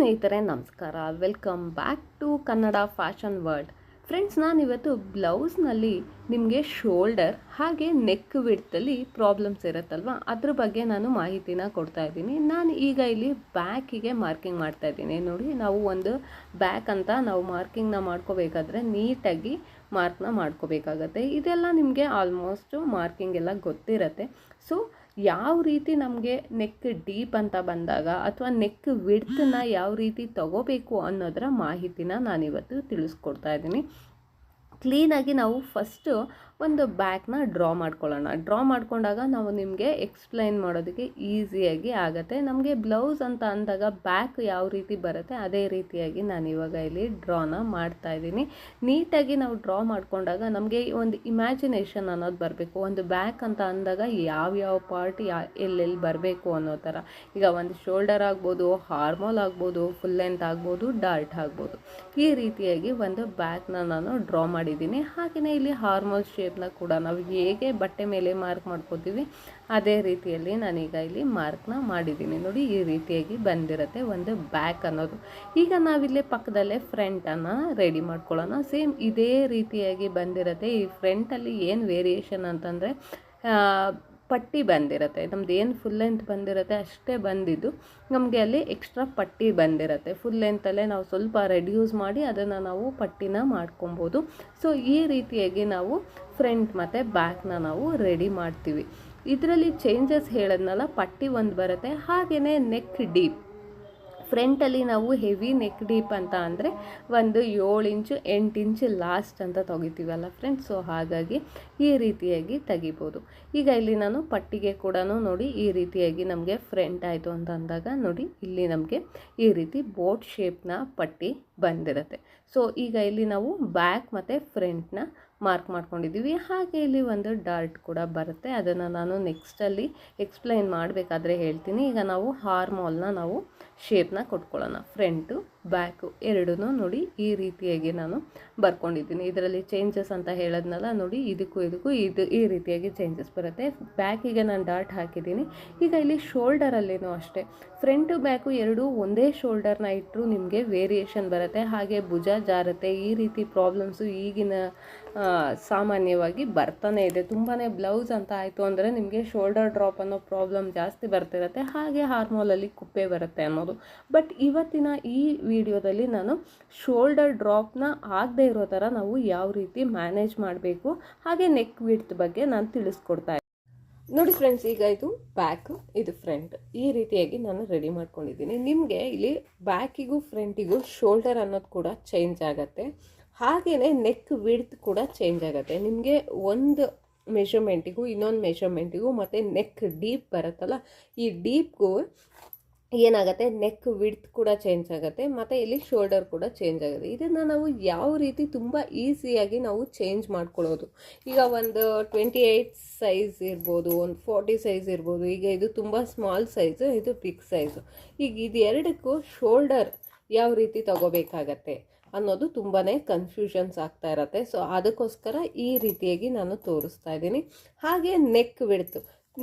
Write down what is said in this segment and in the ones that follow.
ಸ್ನೇಹಿತರೆ ನಮಸ್ಕಾರ, welcome back to Kannada fashion world. Friends, ನಾನಿವತ್ತು ಬ್ಲೌಸ್ನಲ್ಲಿ ನಿಮಗೆ ಶೋಲ್ಡರ್ ಹಾಗೆ ನೆಕ್ ವಿಡ್ತಲ್ಲಿ ಪ್ರಾಬ್ಲಮ್ಸ್ ಇರುತ್ತಲ್ವ, ಅದ್ರ ಬಗ್ಗೆ ನಾನು ಮಾಹಿತಿನ ಕೊಡ್ತಾ ಇದ್ದೀನಿ. ನಾನು ಈಗ ಇಲ್ಲಿ ಬ್ಯಾಕಿಗೆ ಮಾರ್ಕಿಂಗ್ ಮಾಡ್ತಾ ಇದ್ದೀನಿ. ನೋಡಿ, ನಾವು ಒಂದು ಬ್ಯಾಕ್ ಅಂತ ನಾವು ಮಾರ್ಕಿಂಗ್ನ ಮಾಡ್ಕೋಬೇಕಾದ್ರೆ ನೀಟಾಗಿ ಮಾರ್ಕ್ನ ಮಾಡ್ಕೋಬೇಕಾಗತ್ತೆ. ಇದೆಲ್ಲ ನಿಮಗೆ ಆಲ್ಮೋಸ್ಟು ಮಾರ್ಕಿಂಗ್ ಎಲ್ಲ ಗೊತ್ತಿರತ್ತೆ. ಸೊ ಯಾವ ರೀತಿ ನಮಗೆ ನೆಕ್ ಡೀಪ್ ಅಂತ ಬಂದಾಗ ಅಥವಾ ನೆಕ್ ವಿಡ್ತನ್ನ ಯಾವ ರೀತಿ ತಗೋಬೇಕು ಅನ್ನೋದರ ಮಾಹಿತಿನ ನಾನಿವತ್ತು ತಿಳಿಸ್ಕೊಡ್ತಾ ಇದ್ದೀನಿ. ಕ್ಲೀನಾಗಿ ನಾವು ಫಸ್ಟು ಒಂದು ಬ್ಯಾಕ್ನ ಡ್ರಾ ಮಾಡ್ಕೊಳ್ಳೋಣ. ಡ್ರಾ ಮಾಡ್ಕೊಂಡಾಗ ನಾವು ನಿಮಗೆ ಎಕ್ಸ್ಪ್ಲೈನ್ ಮಾಡೋದಕ್ಕೆ ಈಸಿಯಾಗಿ ಆಗುತ್ತೆ. ನಮಗೆ ಬ್ಲೌಸ್ ಅಂತ ಅಂದಾಗ ಬ್ಯಾಕ್ ಯಾವ ರೀತಿ ಬರುತ್ತೆ ಅದೇ ರೀತಿಯಾಗಿ ನಾನು ಇವಾಗ ಇಲ್ಲಿ ಡ್ರಾನ ಮಾಡ್ತಾ ಇದ್ದೀನಿ. ನೀಟಾಗಿ ನಾವು ಡ್ರಾ ಮಾಡ್ಕೊಂಡಾಗ ನಮಗೆ ಒಂದು ಇಮ್ಯಾಜಿನೇಷನ್ ಅನ್ನೋದು ಬರಬೇಕು. ಒಂದು ಬ್ಯಾಕ್ ಅಂತ ಅಂದಾಗ ಯಾವ್ಯಾವ ಪಾರ್ಟ್ ಎಲ್ಲೆಲ್ಲಿ ಬರಬೇಕು ಅನ್ನೋ ಥರ. ಈಗ ಒಂದು ಶೋಲ್ಡರ್ ಆಗ್ಬೋದು, ಹಾರ್ಮೋಲ್ ಆಗ್ಬೋದು, ಫುಲ್ ಲೆಂತ್ ಆಗ್ಬೋದು, ಡಾರ್ಟ್ ಆಗ್ಬೋದು. ಈ ರೀತಿಯಾಗಿ ಒಂದು ಬ್ಯಾಕ್ನ ನಾನು ಡ್ರಾ ಮಾಡಿದ್ದೀನಿ. ಹಾಗೆಯೇ ಇಲ್ಲಿ ಹಾರ್ಮೋಲ್ ಶೇಪ್ನ ಕೂಡ ನಾವು ಹೇಗೆ ಬಟ್ಟೆ ಮೇಲೆ ಮಾರ್ಕ್ ಮಾಡ್ಕೋತೀವಿ ಅದೇ ರೀತಿಯಲ್ಲಿ ನಾನೀಗ ಇಲ್ಲಿ ಮಾರ್ಕ್ನ ಮಾಡಿದ್ದೀನಿ. ನೋಡಿ, ಈ ರೀತಿಯಾಗಿ ಬಂದಿರುತ್ತೆ ಒಂದು ಬ್ಯಾಕ್ ಅನ್ನೋದು. ಈಗ ನಾವಿಲ್ಲಿ ಪಕ್ಕದಲ್ಲೇ ಫ್ರಂಟನ್ನು ರೆಡಿ ಮಾಡ್ಕೊಳ್ಳೋಣ. ಸೇಮ್ ಇದೇ ರೀತಿಯಾಗಿ ಬಂದಿರುತ್ತೆ. ಈ ಫ್ರಂಟಲ್ಲಿ ಏನು ವೇರಿಯೇಷನ್ ಅಂತಂದರೆ ಪಟ್ಟಿ ಬಂದಿರುತ್ತೆ. ನಮ್ದು ಏನು ಫುಲ್ ಲೆಂತ್ ಬಂದಿರುತ್ತೆ ಅಷ್ಟೇ ಬಂದಿದ್ದು ನಮಗೆ ಅಲ್ಲಿ ಎಕ್ಸ್ಟ್ರಾ ಪಟ್ಟಿ ಬಂದಿರುತ್ತೆ. ಫುಲ್ ಲೆಂತಲ್ಲೇ ನಾವು ಸ್ವಲ್ಪ ರೆಡ್ಯೂಸ್ ಮಾಡಿ ಅದನ್ನು ನಾವು ಪಟ್ಟಿನ ಮಾಡ್ಕೊಬೋದು. ಸೊ ಈ ರೀತಿಯಾಗಿ ನಾವು ಫ್ರಂಟ್ ಮತ್ತು ಬ್ಯಾಕ್ನ ನಾವು ರೆಡಿ ಮಾಡ್ತೀವಿ. ಇದರಲ್ಲಿ ಚೇಂಜಸ್ ಹೇಳೋದ್ನಲ್ಲ, ಪಟ್ಟಿ ಒಂದು ಬರುತ್ತೆ. ಹಾಗೆಯೇ ನೆಕ್ ಡೀಪ್ ಫ್ರಂಟಲ್ಲಿ ನಾವು ಹೆವಿ ನೆಕ್ ಡೀಪ್ ಅಂತ ಅಂದರೆ ಒಂದು 7 ಇಂಚು 8 ಇಂಚು ಲಾಸ್ಟ್ ಅಂತ ತೆಗಿತೀವಲ್ಲ ಫ್ರೆಂಡ್ಸ್. ಸೊ ಹಾಗಾಗಿ ಈ ರೀತಿಯಾಗಿ ತೆಗಿಬೋದು. ಈಗ ಇಲ್ಲಿ ನಾನು ಪಟ್ಟಿಗೆ ಕೂಡ ನೋಡಿ ಈ ರೀತಿಯಾಗಿ ನಮಗೆ ಫ್ರಂಟ್ ಆಯಿತು ಅಂತ ಅಂದಾಗ ನೋಡಿ ಇಲ್ಲಿ ನಮಗೆ ಈ ರೀತಿ ಬೋಟ್ ಶೇಪ್ನ ಪಟ್ಟಿ ಬಂದಿರುತ್ತೆ. ಸೊ ಈಗ ಇಲ್ಲಿ ನಾವು ಬ್ಯಾಕ್ ಮತ್ತು ಫ್ರಂಟ್ನ ಮಾರ್ಕ್ ಮಾಡ್ಕೊಂಡಿದ್ದೀವಿ. ಹಾಗೆ ಇಲ್ಲಿ ಒಂದು ಡಾರ್ಟ್ ಕೂಡ ಬರುತ್ತೆ. ಅದನ್ನು ನಾನು ನೆಕ್ಸ್ಟಲ್ಲಿ ಎಕ್ಸ್ಪ್ಲೈನ್ ಮಾಡಬೇಕಾದ್ರೆ ಹೇಳ್ತೀನಿ. ಈಗ ನಾವು ಹಾರ್ಮೋಲ್ನ ನಾವು ಶೇಪ್ನ ಕೊಟ್ಕೊಳ್ಳೋಣ. ಫ್ರಂಟು ಬ್ಯಾಕು ಎರಡೂ ನೋಡಿ ಈ ರೀತಿಯಾಗಿ ನಾನು ಬರ್ಕೊಂಡಿದ್ದೀನಿ. ಇದರಲ್ಲಿ ಚೇಂಜಸ್ ಅಂತ ಹೇಳೋದ್ನಲ್ಲ, ನೋಡಿ ಇದಕ್ಕೂ ಇದು ಈ ರೀತಿಯಾಗಿ ಚೇಂಜಸ್ ಬರುತ್ತೆ. ಬ್ಯಾಕಿಗೆ ನಾನು ಡಾಟ್ ಹಾಕಿದ್ದೀನಿ. ಈಗ ಇಲ್ಲಿ ಶೋಲ್ಡರಲ್ಲೇನೂ ಅಷ್ಟೇ ಫ್ರಂಟು ಬ್ಯಾಕು ಎರಡೂ ಒಂದೇ ಶೋಲ್ಡರ್ನ ಇಟ್ಟರು ನಿಮಗೆ ವೇರಿಯೇಷನ್ ಬರುತ್ತೆ. ಹಾಗೆ ಭುಜ ಜಾರುತ್ತೆ. ಈ ರೀತಿ ಪ್ರಾಬ್ಲಮ್ಸು ಈಗಿನ ಸಾಮಾನ್ಯವಾಗಿ ಬರ್ತಾನೆ ಇದೆ. ತುಂಬಾ ಬ್ಲೌಸ್ ಅಂತ ಆಯಿತು ಅಂದರೆ ನಿಮಗೆ ಶೋಲ್ಡರ್ ಡ್ರಾಪ್ ಅನ್ನೋ ಪ್ರಾಬ್ಲಮ್ ಜಾಸ್ತಿ ಬರ್ತಿರುತ್ತೆ. ಹಾಗೆ ಹಾರ್ಮೋಲಲ್ಲಿ ಕುಪ್ಪೆ ಬರುತ್ತೆ ಅನ್ನೋದು. ಬಟ್ ಇವತ್ತಿನ ಈ ವಿಡಿಯೋದಲ್ಲಿ ನಾನು ಶೋಲ್ಡರ್ ಡ್ರಾಪ್ನ ಆಗದೆ ಇರೋ ಥರ ನಾವು ಯಾವ ರೀತಿ ಮ್ಯಾನೇಜ್ ಮಾಡಬೇಕು ಹಾಗೆ ನೆಕ್ ವಿಡ್ತ್ ಬಗ್ಗೆ ನಾನು ತಿಳಿಸ್ಕೊಡ್ತಾ ಇದ್ದೀನಿ. ನೋಡಿ ಫ್ರೆಂಡ್ಸ್, ಈಗ ಇದು ಬ್ಯಾಕು, ಇದು ಫ್ರಂಟ್. ಈ ರೀತಿಯಾಗಿ ನಾನು ರೆಡಿ ಮಾಡ್ಕೊಂಡಿದ್ದೀನಿ. ನಿಮಗೆ ಇಲ್ಲಿ ಬ್ಯಾಕಿಗೂ ಫ್ರಂಟಿಗೂ ಶೋಲ್ಡರ್ ಅನ್ನೋದು ಕೂಡ ಚೇಂಜ್ ಆಗುತ್ತೆ. ಹಾಗೆಯೇ ನೆಕ್ ವಿಡ್ತ್ ಕೂಡ ಚೇಂಜ್ ಆಗುತ್ತೆ. ನಿಮಗೆ ಒಂದು ಮೆಷರ್ಮೆಂಟಿಗೂ ಇನ್ನೊಂದು ಮೆಷರ್ಮೆಂಟಿಗೂ ಮತ್ತು ನೆಕ್ ಡೀಪ್ ಬರುತ್ತಲ್ಲ, ಈ ಡೀಪ್ಗೂ ಏನಾಗುತ್ತೆ, ನೆಕ್ ವಿಡ್ತ್ ಕೂಡ ಚೇಂಜ್ ಆಗುತ್ತೆ ಮತ್ತು ಇಲ್ಲಿ ಶೋಲ್ಡರ್ ಕೂಡ ಚೇಂಜ್ ಆಗುತ್ತೆ. ಇದನ್ನು ನಾವು ಯಾವ ರೀತಿ ತುಂಬ ಈಸಿಯಾಗಿ ನಾವು ಚೇಂಜ್ ಮಾಡ್ಕೊಳ್ಳೋದು. ಈಗ ಒಂದು 28 ಸೈಜ್ ಇರ್ಬೋದು, ಒಂದು 40 ಸೈಜ್ ಇರ್ಬೋದು. ಈಗ ಇದು ತುಂಬ ಸ್ಮಾಲ್ ಸೈಜು, ಇದು ಬಿಗ್ ಸೈಜು. ಈಗ ಇದು ಎರಡಕ್ಕೂ ಶೋಲ್ಡರ್ ಯಾವ ರೀತಿ ತಗೋಬೇಕಾಗತ್ತೆ ಅನ್ನೋದು ತುಂಬಾ ಕನ್ಫ್ಯೂಷನ್ಸ್ ಆಗ್ತಾ ಇರತ್ತೆ. ಸೊ ಅದಕ್ಕೋಸ್ಕರ ಈ ರೀತಿಯಾಗಿ ನಾನು ತೋರಿಸ್ತಾ ಇದ್ದೀನಿ. ಹಾಗೆ ನೆಕ್ ವಿಡ್ತು,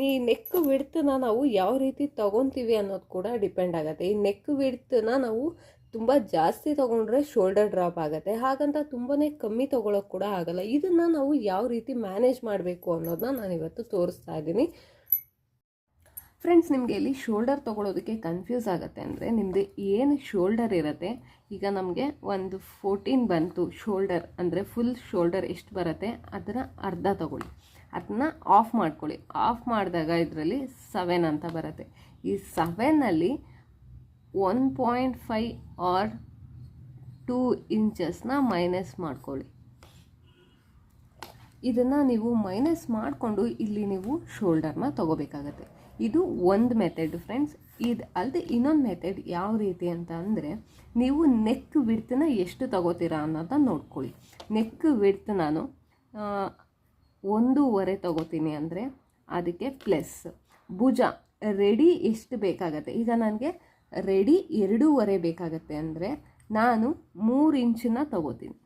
ಈ ನೆಕ್ ವಿಡ್ತನ್ನ ನಾವು ಯಾವ ರೀತಿ ತೊಗೊತೀವಿ ಅನ್ನೋದು ಕೂಡ ಡಿಪೆಂಡ್ ಆಗುತ್ತೆ. ಈ ನೆಕ್ ವಿಡ್ತನ್ನ ನಾವು ತುಂಬ ಜಾಸ್ತಿ ತೊಗೊಂಡ್ರೆ ಶೋಲ್ಡರ್ ಡ್ರಾಪ್ ಆಗುತ್ತೆ. ಹಾಗಂತ ತುಂಬಾ ಕಮ್ಮಿ ತೊಗೊಳಕ್ಕೆ ಕೂಡ ಆಗಲ್ಲ. ಇದನ್ನು ನಾವು ಯಾವ ರೀತಿ ಮ್ಯಾನೇಜ್ ಮಾಡಬೇಕು ಅನ್ನೋದನ್ನ ನಾನಿವತ್ತು ತೋರಿಸ್ತಾ ಇದ್ದೀನಿ. ಫ್ರೆಂಡ್ಸ್, ನಿಮಗೆ ಇಲ್ಲಿ ಶೋಲ್ಡರ್ ತೊಗೊಳೋದಕ್ಕೆ ಕನ್ಫ್ಯೂಸ್ ಆಗುತ್ತೆ ಅಂದರೆ ನಿಮ್ಮದು ಏನು ಶೋಲ್ಡರ್ ಇರುತ್ತೆ, ಈಗ ನಮಗೆ ಒಂದು 14 ಬಂತು ಶೋಲ್ಡರ್ ಅಂದರೆ ಫುಲ್ ಶೋಲ್ಡರ್ ಎಷ್ಟು ಬರುತ್ತೆ ಅದರ ಅರ್ಧ ತೊಗೊಳ್ಳಿ. ಅದನ್ನ ಆಫ್ ಮಾಡ್ಕೊಳ್ಳಿ. ಆಫ್ ಮಾಡಿದಾಗ ಇದರಲ್ಲಿ 7 ಅಂತ ಬರುತ್ತೆ. ಈ 7ನಲ್ಲಿ 1.5 ಆರ್ 2 ಇಂಚಸ್ನ ಮೈನಸ್ ಮಾಡ್ಕೊಳ್ಳಿ. ಇದನ್ನು ನೀವು ಮೈನಸ್ ಮಾಡಿಕೊಂಡು ಇಲ್ಲಿ ನೀವು ಶೋಲ್ಡರ್ನ ತೊಗೋಬೇಕಾಗತ್ತೆ. ಇದು ಒಂದು ಮೆಥಡ್ ಫ್ರೆಂಡ್ಸ್. ಇದು ಅಲ್ಲದೆ ಇನ್ನೊಂದು ಮೆಥಡ್ ಯಾವ ರೀತಿ ಅಂತ ಅಂದರೆ, ನೀವು ನೆಕ್ ವಿಡ್ತನ್ನ ಎಷ್ಟು ತಗೋತೀರಾ ಅನ್ನೋದನ್ನ ನೋಡ್ಕೊಳ್ಳಿ. ನೆಕ್ ವಿಡ್ತ್ ನಾನು 1.5 ತಗೋತೀನಿ ಅಂದರೆ ಅದಕ್ಕೆ ಪ್ಲಸ್ ಭುಜ ರೆಡಿ ಎಷ್ಟು ಬೇಕಾಗತ್ತೆ. ಈಗ ನನಗೆ ರೆಡಿ 2.5 ಬೇಕಾಗತ್ತೆ ಅಂದರೆ ನಾನು 3 ಇಂಚನ್ನ ತಗೋತೀನಿ.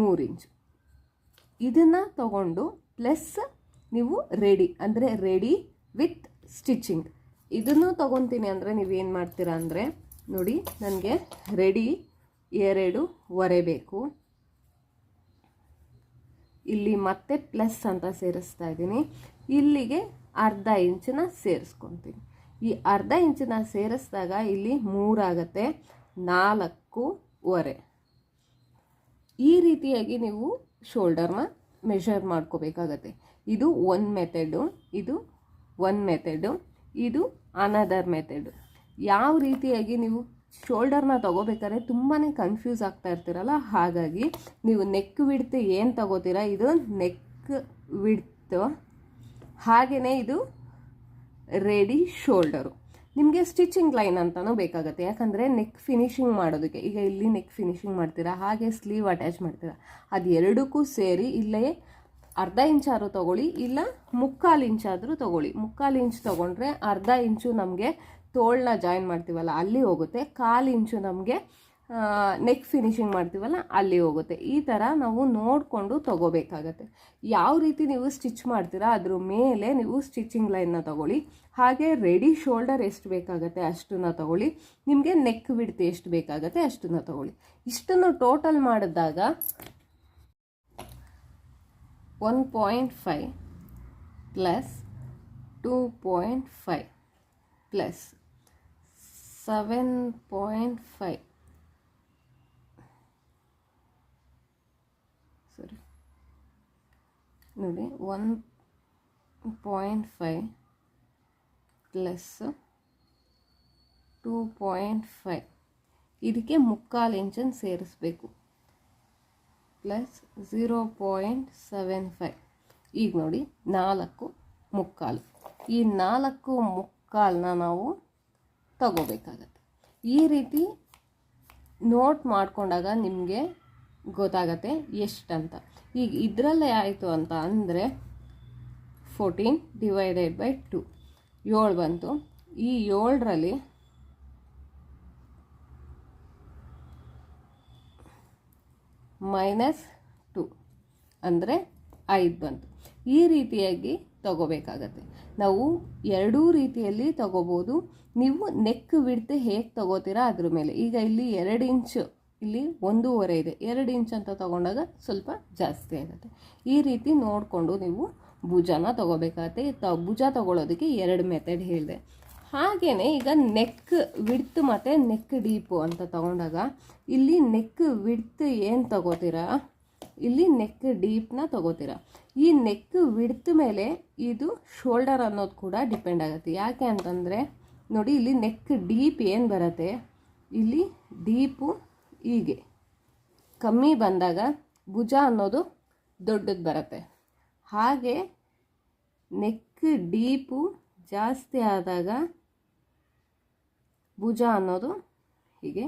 3 ಇಂಚು ಇದನ್ನು ತಗೊಂಡು ಪ್ಲಸ್ ನೀವು ರೆಡಿ ಅಂದರೆ ರೆಡಿ ವಿತ್ ಸ್ಟಿಚಿಂಗ್ ಇದನ್ನು ತೊಗೊತೀನಿ ಅಂದರೆ ನೀವೇನು ಮಾಡ್ತೀರಾ ಅಂದರೆ ನೋಡಿ ನನಗೆ ರೆಡಿ 2.5 ಬೇಕು. ಇಲ್ಲಿ ಮತ್ತೆ ಪ್ಲಸ್ ಅಂತ ಸೇರಿಸ್ತಾ ಇದ್ದೀನಿ. ಇಲ್ಲಿಗೆ ಅರ್ಧ ಇಂಚನ್ನ ಸೇರಿಸ್ಕೊತೀನಿ. ಈ ಅರ್ಧ ಇಂಚನ್ನ ಸೇರಿಸಿದಾಗ ಇಲ್ಲಿ 3 ಆಗುತ್ತೆ, 4.5. ಈ ರೀತಿಯಾಗಿ ನೀವು ಶೋಲ್ಡರ್ನ ಮೆಷರ್ ಮಾಡ್ಕೋಬೇಕಾಗತ್ತೆ. ಇದು ಒಂದು ಮೆಥಡು, ಇದು ಒಂದು ಮೆಥಡು, ಇದು ಅನದರ್ ಮೆಥಡು. ಯಾವ ರೀತಿಯಾಗಿ ನೀವು ಶೋಲ್ಡರ್ನ ತಗೋಬೇಕಾದ್ರೆ ತುಂಬಾ ಕನ್ಫ್ಯೂಸ್ ಆಗ್ತಾ ಇರ್ತೀರಲ್ಲ, ಹಾಗಾಗಿ ನೀವು ನೆಕ್ ವಿಡ್ತ್ ಏನು ತಗೋತೀರಾ ಇದು ನೆಕ್ ವಿಡ್ತ್, ಹಾಗೆಯೇ ಇದು ರೆಡಿ ಶೋಲ್ಡರು. ನಿಮಗೆ ಸ್ಟಿಚಿಂಗ್ ಲೈನ್ ಅಂತಲೂ ಬೇಕಾಗುತ್ತೆ, ಯಾಕಂದರೆ ನೆಕ್ ಫಿನಿಶಿಂಗ್ ಮಾಡೋದಕ್ಕೆ. ಈಗ ಇಲ್ಲಿ ನೆಕ್ ಫಿನಿಶಿಂಗ್ ಮಾಡ್ತೀರಾ, ಹಾಗೆ ಸ್ಲೀವ್ ಅಟ್ಯಾಚ್ ಮಾಡ್ತೀರಾ, ಅದು ಎರಡಕ್ಕೂ ಸೇರಿ ಇಲ್ಲೇ ಅರ್ಧ ಇಂಚಾದರೂ ತೊಗೊಳ್ಳಿ, ಇಲ್ಲ 3/4 ಇಂಚಾದರೂ ತೊಗೊಳ್ಳಿ. 3/4 ಇಂಚ್ ತೊಗೊಂಡ್ರೆ ಅರ್ಧ ಇಂಚು ನಮಗೆ ತೋಳನ್ನ ಜಾಯಿನ್ ಮಾಡ್ತೀವಲ್ಲ ಅಲ್ಲಿ ಹೋಗುತ್ತೆ, 1/4 ಇಂಚು ನಮಗೆ ನೆಕ್ ಫಿನಿಶಿಂಗ್ ಮಾಡ್ತೀವಲ್ಲ ಅಲ್ಲಿ ಹೋಗುತ್ತೆ. ಈ ಥರ ನಾವು ನೋಡಿಕೊಂಡು ತೊಗೋಬೇಕಾಗತ್ತೆ. ಯಾವ ರೀತಿ ನೀವು ಸ್ಟಿಚ್ ಮಾಡ್ತೀರಾ ಅದ್ರ ಮೇಲೆ ನೀವು ಸ್ಟಿಚಿಂಗ್ ಲೈನ್ನ ತೊಗೊಳ್ಳಿ. ಹಾಗೆ ರೆಡಿ ಶೋಲ್ಡರ್ ಎಷ್ಟು ಬೇಕಾಗುತ್ತೆ ಅಷ್ಟನ್ನು ತೊಗೊಳ್ಳಿ, ನಿಮಗೆ ನೆಕ್ ವಿಡ್ತ್ ಎಷ್ಟು ಬೇಕಾಗುತ್ತೆ ಅಷ್ಟನ್ನು ತೊಗೊಳ್ಳಿ. ಇಷ್ಟನ್ನು ಟೋಟಲ್ ಮಾಡಿದಾಗ 1.5 ಪ್ಲಸ್ 2.5 ಪ್ಲಸ್ 7.5 ನೋಡಿ 1.5 ಪ್ಲಸ್ 2.5 ಇದಕ್ಕೆ 3/4 ಇಂಚನ್ನು ಸೇರಿಸ್ಬೇಕು, ಪ್ಲಸ್ 0.75. ಈಗ ನೋಡಿ 4.75. ಈ 4.75ನ ನಾವು ತಗೋಬೇಕಾಗತ್ತೆ. ಈ ರೀತಿ ನೋಟ್ ಮಾಡಿಕೊಂಡಾಗ ನಿಮಗೆ ಗೊತ್ತಾಗತ್ತೆ ಎಷ್ಟಂತ. ಈಗ ಇದರಲ್ಲೇ ಆಯಿತು ಅಂತ ಅಂದರೆ 14 ಡಿವೈಡೆಡ್ ಬೈ 2 7 ಬಂತು. ಈ 7ರಲ್ಲಿ -2 ಅಂದರೆ 5 ಬಂತು. ಈ ರೀತಿಯಾಗಿ ತಗೋಬೇಕಾಗತ್ತೆ. ನಾವು ಎರಡೂ ರೀತಿಯಲ್ಲಿ ತಗೋಬೋದು. ನೀವು ನೆಕ್ ವಿಡ್ತ್ ಹೇಗೆ ತಗೋತೀರಾ ಅದ್ರ ಮೇಲೆ. ಈಗ ಇಲ್ಲಿ 2 ಇಂಚು, ಇಲ್ಲಿ 1.5 ಇದೆ, 2 ಇಂಚ್ ಅಂತ ತಗೊಂಡಾಗ ಸ್ವಲ್ಪ ಜಾಸ್ತಿ ಆಗುತ್ತೆ. ಈ ರೀತಿ ನೋಡಿಕೊಂಡು ನೀವು ಭುಜನ ತಗೋಬೇಕಾಗತ್ತೆ. ಭುಜ ತಗೊಳ್ಳೋದಕ್ಕೆ 2 ಮೆಥಡ್ ಹೇಳಿದೆ. ಹಾಗೆಯೇ ಈಗ ನೆಕ್ ವಿಡ್ತ್ ಮತ್ತು ನೆಕ್ ಡೀಪು ಅಂತ ತಗೊಂಡಾಗ ಇಲ್ಲಿ ನೆಕ್ ವಿಡ್ತ್ ಏನು ತಗೋತೀರಾ, ಇಲ್ಲಿ ನೆಕ್ ಡೀಪ್ನ ತಗೋತೀರಾ. ಈ ನೆಕ್ ವಿಡ್ತ್ ಮೇಲೆ ಇದು ಶೋಲ್ಡರ್ ಅನ್ನೋದು ಕೂಡ ಡಿಪೆಂಡ್ ಆಗುತ್ತೆ. ಯಾಕೆ ಅಂತಂದರೆ ನೋಡಿ ಇಲ್ಲಿ ನೆಕ್ ಡೀಪ್ ಏನು ಬರುತ್ತೆ, ಇಲ್ಲಿ ಡೀಪು ಹೀಗೆ ಕಮ್ಮಿ ಬಂದಾಗ ಭುಜ ಅನ್ನೋದು ದೊಡ್ಡದು ಬರುತ್ತೆ. ಹಾಗೆ ನೆಕ್ ಡೀಪು ಜಾಸ್ತಿ ಆದಾಗ ಭುಜ ಅನ್ನೋದು ಹೀಗೆ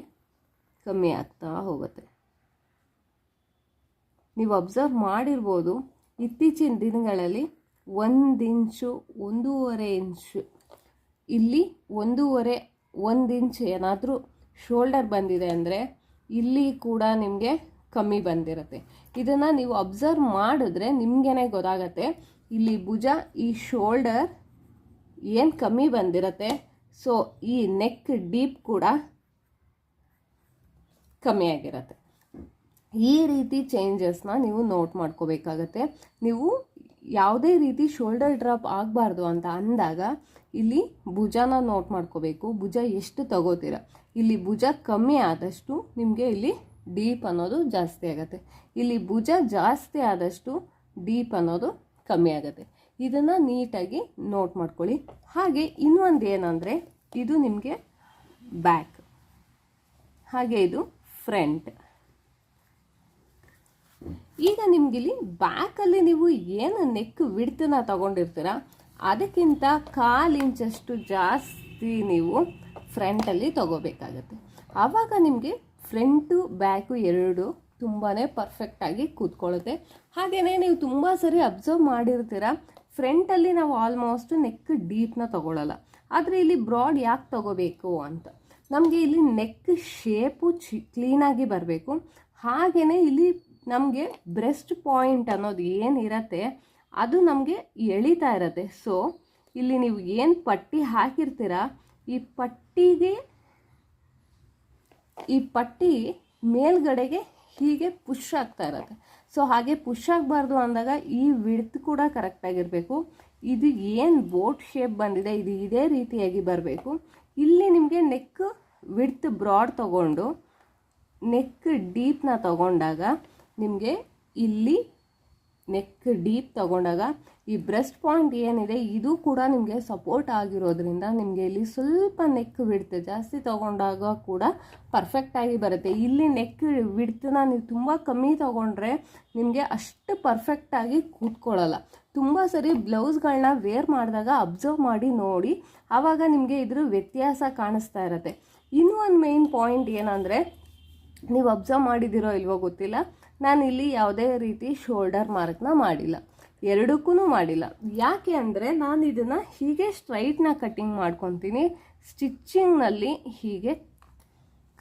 ಕಮ್ಮಿ ಆಗ್ತಾ ಹೋಗುತ್ತೆ. ನೀವು ಅಬ್ಸರ್ವ್ ಮಾಡಿರ್ಬೋದು, ಇತ್ತೀಚಿನ ದಿನಗಳಲ್ಲಿ 1 ಇಂಚು 1.5 ಇಂಚು ಇಲ್ಲಿ 1 ಇಂಚ್ ಏನಾದರೂ ಶೋಲ್ಡರ್ ಬಂದಿದೆ ಅಂದರೆ ಇಲ್ಲಿ ಕೂಡ ನಿಮಗೆ ಕಮ್ಮಿ ಬಂದಿರುತ್ತೆ. ಇದನ್ನು ನೀವು ಅಬ್ಸರ್ವ್ ಮಾಡಿದ್ರೆ ನಿಮಗೇನೆ ಗೊತ್ತಾಗತ್ತೆ ಇಲ್ಲಿ ಭುಜ ಈ ಶೋಲ್ಡರ್ ಏನು ಕಮ್ಮಿ ಬಂದಿರುತ್ತೆ. ಸೊ ಈ ನೆಕ್ ಡೀಪ್ ಕೂಡ ಕಮ್ಮಿ ಆಗಿರುತ್ತೆ. ಈ ರೀತಿ ಚೇಂಜಸ್ನ ನೀವು ನೋಟ್ ಮಾಡ್ಕೋಬೇಕಾಗತ್ತೆ. ನೀವು ಯಾವುದೇ ರೀತಿ ಶೋಲ್ಡರ್ ಡ್ರಾಪ್ ಆಗಬಾರ್ದು ಅಂತ ಅಂದಾಗ ಇಲ್ಲಿ ಭುಜನ ನೋಟ್ ಮಾಡ್ಕೋಬೇಕು. ಭುಜ ಎಷ್ಟು ತಗೋತೀರ, ಇಲ್ಲಿ ಭುಜ ಕಮ್ಮಿ ಆದಷ್ಟು ನಿಮಗೆ ಇಲ್ಲಿ ಡೀಪ್ ಅನ್ನೋದು ಜಾಸ್ತಿ ಆಗುತ್ತೆ. ಇಲ್ಲಿ ಭುಜ ಜಾಸ್ತಿ ಆದಷ್ಟು ಡೀಪ್ ಅನ್ನೋದು ಕಮ್ಮಿ ಆಗುತ್ತೆ. ಇದನ್ನು ನೀಟಾಗಿ ನೋಟ್ ಮಾಡ್ಕೊಳ್ಳಿ. ಹಾಗೆ ಇನ್ನೊಂದು ಏನಂದರೆ ಇದು ನಿಮಗೆ ಬ್ಯಾಕ್, ಹಾಗೆ ಇದು ಫ್ರಂಟ್. ಈಗ ನಿಮಗಿಲ್ಲಿ ಬ್ಯಾಕಲ್ಲಿ ನೀವು ಏನು ನೆಕ್ ವಿಡ್ತನ್ನ ತಗೊಂಡಿರ್ತೀರ ಅದಕ್ಕಿಂತ 1/4 ಇಂಚಷ್ಟು ಜಾಸ್ತಿ ನೀವು ಫ್ರಂಟಲ್ಲಿ ತಗೋಬೇಕಾಗತ್ತೆ. ಆವಾಗ ನಿಮಗೆ ಫ್ರಂಟು ಬ್ಯಾಕು ಎರಡು ತುಂಬಾ ಪರ್ಫೆಕ್ಟಾಗಿ ಕೂತ್ಕೊಳ್ಳುತ್ತೆ. ಹಾಗೆಯೇ ನೀವು ತುಂಬ ಸರಿ ಅಬ್ಸರ್ವ್ ಮಾಡಿರ್ತೀರ, ಫ್ರಂಟಲ್ಲಿ ನಾವು ಆಲ್ಮೋಸ್ಟ್ ನೆಕ್ ಡೀಪ್ನ ತಗೊಳ್ಳಲ್ಲ. ಆದರೆ ಇಲ್ಲಿ ಬ್ರಾಡ್ ಯಾಕೆ ತಗೋಬೇಕು ಅಂತ, ನಮಗೆ ಇಲ್ಲಿ ನೆಕ್ ಶೇಪು ಕ್ಲೀನಾಗಿ ಬರಬೇಕು. ಹಾಗೆಯೇ ಇಲ್ಲಿ ನಮಗೆ ಬ್ರೆಸ್ಟ್ ಪಾಯಿಂಟ್ ಅನ್ನೋದು ಏನಿರತ್ತೆ ಅದು ನಮಗೆ ಎಳಿತಾ ಇರತ್ತೆ. ಸೊ ಇಲ್ಲಿ ನೀವು ಏನು ಪಟ್ಟಿ ಹಾಕಿರ್ತೀರ ಈ ಪಟ್ಟಿಗೆ ಈ ಪಟ್ಟಿ ಮೇಲ್ಗಡೆಗೆ ಹೀಗೆ ಪುಷ್ ಆಗ್ತಾ ಇರುತ್ತೆ. ಸೊ ಹಾಗೆ ಪುಷ್ ಆಗಬಾರ್ದು ಅಂದಾಗ ಈ ವಿಡ್ತ್ ಕೂಡ ಕರೆಕ್ಟಾಗಿರಬೇಕು. ಇದು ಏನು ಬೋಟ್ ಶೇಪ್ ಬಂದಿದೆ ಇದು ಇದೇ ರೀತಿಯಾಗಿ ಬರಬೇಕು. ಇಲ್ಲಿ ನಿಮಗೆ ನೆಕ್ ವಿಡ್ತ್ ಬ್ರಾಡ್ ತಗೊಂಡು ನೆಕ್ ಡೀಪ್ನ ತಗೊಂಡಾಗ ನಿಮಗೆ ಇಲ್ಲಿ ನೆಕ್ ಡೀಪ್ ತಗೊಂಡಾಗ ಈ ಬ್ರೆಸ್ಟ್ ಪಾಯಿಂಟ್ ಏನಿದೆ ಇದು ಕೂಡ ನಿಮಗೆ ಸಪೋರ್ಟ್ ಆಗಿರೋದ್ರಿಂದ ನಿಮಗೆ ಇಲ್ಲಿ ಸ್ವಲ್ಪ ನೆಕ್ ವಿಡ್ತ್ ಜಾಸ್ತಿ ತಗೊಂಡಾಗ ಕೂಡ ಪರ್ಫೆಕ್ಟಾಗಿ ಬರುತ್ತೆ. ಇಲ್ಲಿ ನೆಕ್ ವಿಡ್ತನ್ನ ನೀವು ತುಂಬ ಕಮ್ಮಿ ತಗೊಂಡ್ರೆ ನಿಮಗೆ ಅಷ್ಟು ಪರ್ಫೆಕ್ಟಾಗಿ ಕೂತ್ಕೊಳ್ಳಲ್ಲ. ತುಂಬ ಸರಿ ಬ್ಲೌಸ್ಗಳನ್ನ ವೇರ್ ಮಾಡಿದಾಗ ಅಬ್ಸರ್ವ್ ಮಾಡಿ ನೋಡಿ, ಆವಾಗ ನಿಮಗೆ ಇದ್ರ ವ್ಯತ್ಯಾಸ ಕಾಣಿಸ್ತಾ ಇರುತ್ತೆ. ಇನ್ನೂ ಒಂದು ಮೇಯ್ನ್ ಪಾಯಿಂಟ್ ಏನಂದರೆ, ನೀವು ಅಬ್ಸರ್ವ್ ಮಾಡಿದಿರೋ ಇಲ್ವೋ ಗೊತ್ತಿಲ್ಲ, ನಾನು ಇಲ್ಲಿ ಯಾವುದೇ ರೀತಿ ಶೋಲ್ಡರ್ ಮಾರ್ಕ್ನ ಮಾಡಿಲ್ಲ, ಎರಡಕ್ಕೂ ಮಾಡಿಲ್ಲ. ಯಾಕೆ ಅಂದರೆ ನಾನು ಇದನ್ನು ಹೀಗೆ ಸ್ಟ್ರೈಟ್ನ ಕಟ್ಟಿಂಗ್ ಮಾಡ್ಕೊತೀನಿ, ಸ್ಟಿಚ್ಚಿಂಗ್ನಲ್ಲಿ ಹೀಗೆ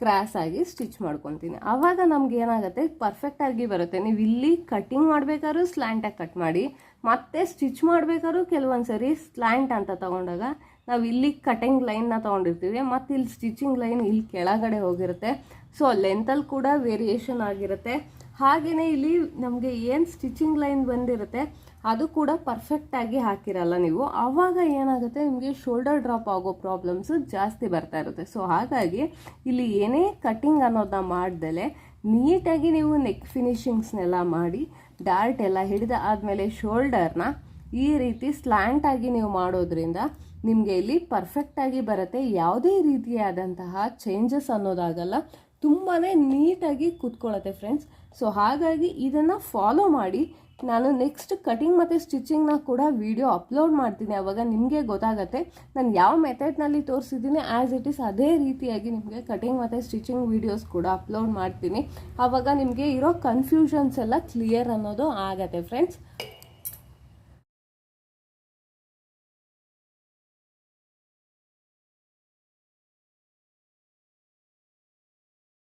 ಕ್ರಾಸ್ ಆಗಿ ಸ್ಟಿಚ್ ಮಾಡ್ಕೊತೀನಿ. ಆವಾಗ ನಮ್ಗೆ ಏನಾಗುತ್ತೆ ಪರ್ಫೆಕ್ಟಾಗಿ ಬರುತ್ತೆ. ನೀವು ಇಲ್ಲಿ ಕಟ್ಟಿಂಗ್ ಮಾಡಬೇಕಾದ್ರೂ ಸ್ಲ್ಯಾಂಟಾಗಿ ಕಟ್ ಮಾಡಿ, ಮತ್ತೆ ಸ್ಟಿಚ್ ಮಾಡಬೇಕಾದ್ರೂ ಕೆಲವೊಂದು ಸರಿ ಸ್ಲ್ಯಾಂಟ್ ಅಂತ ತಗೊಂಡಾಗ ನಾವು ಇಲ್ಲಿ ಕಟಿಂಗ್ ಲೈನ್ನ ತೊಗೊಂಡಿರ್ತೀವಿ, ಮತ್ತು ಇಲ್ಲಿ ಸ್ಟಿಚಿಂಗ್ ಲೈನ್ ಇಲ್ಲಿ ಕೆಳಗಡೆ ಹೋಗಿರುತ್ತೆ. ಸೊ ಲೆಂತಲ್ಲಿ ಕೂಡ ವೇರಿಯೇಷನ್ ಆಗಿರುತ್ತೆ. ಹಾಗೆಯೇ ಇಲ್ಲಿ ನಮಗೆ ಏನು ಸ್ಟಿಚಿಂಗ್ ಲೈನ್ ಬಂದಿರುತ್ತೆ ಅದು ಕೂಡ ಪರ್ಫೆಕ್ಟಾಗಿ ಹಾಕಿರಲ್ಲ ನೀವು. ಆವಾಗ ಏನಾಗುತ್ತೆ ನಿಮಗೆ ಶೋಲ್ಡರ್ ಡ್ರಾಪ್ ಆಗೋ ಪ್ರಾಬ್ಲಮ್ಸು ಜಾಸ್ತಿ ಬರ್ತಾ ಇರುತ್ತೆ. ಸೊ ಹಾಗಾಗಿ ಇಲ್ಲಿ ಏನೇ ಕಟ್ಟಿಂಗ್ ಅನ್ನೋದನ್ನ ಮಾಡ್ದಲೆ ನೀಟಾಗಿ ನೀವು ನೆಕ್ ಫಿನಿಶಿಂಗ್ಸ್ನೆಲ್ಲ ಮಾಡಿ ಡಾರ್ಟ್ ಎಲ್ಲ ಹಿಡಿದ ಆದಮೇಲೆ ಶೋಲ್ಡರ್ನ ಈ ರೀತಿ ಸ್ಲ್ಯಾಂಟಾಗಿ ನೀವು ಮಾಡೋದ್ರಿಂದ ನಿಮಗೆ ಇಲ್ಲಿ ಪರ್ಫೆಕ್ಟಾಗಿ ಬರುತ್ತೆ. ಯಾವುದೇ ರೀತಿಯಾದಂತಹ ಚೇಂಜಸ್ ಅನ್ನೋದಾಗಲ್ಲ, ತುಂಬಾ ನೀಟಾಗಿ ಕೂತ್ಕೊಳ್ಳುತ್ತೆ ಫ್ರೆಂಡ್ಸ್. ಸೊ ಹಾಗಾಗಿ ಇದನ್ನು ಫಾಲೋ ಮಾಡಿ. ನಾನು ನೆಕ್ಸ್ಟ್ ಕಟಿಂಗ್ ಮತ್ತು ಸ್ಟಿಚಿಂಗ್ನ ಕೂಡ ವಿಡಿಯೋ ಅಪ್ಲೋಡ್ ಮಾಡ್ತೀನಿ. ಆವಾಗ ನಿಮಗೆ ಗೊತ್ತಾಗುತ್ತೆ ನಾನು ಯಾವ ಮೆಥಡ್ನಲ್ಲಿ ತೋರಿಸಿದ್ದೀನಿ ಆ್ಯಸ್ ಇಟ್ ಈಸ್ ಅದೇ ರೀತಿಯಾಗಿ ನಿಮಗೆ ಕಟಿಂಗ್ ಮತ್ತು ಸ್ಟಿಚಿಂಗ್ ವೀಡಿಯೋಸ್ ಕೂಡ ಅಪ್ಲೋಡ್ ಮಾಡ್ತೀನಿ. ಆವಾಗ ನಿಮಗೆ ಇರೋ ಕನ್ಫ್ಯೂಷನ್ಸ್ ಎಲ್ಲ ಕ್ಲಿಯರ್ ಅನ್ನೋದು ಆಗತ್ತೆ ಫ್ರೆಂಡ್ಸ್.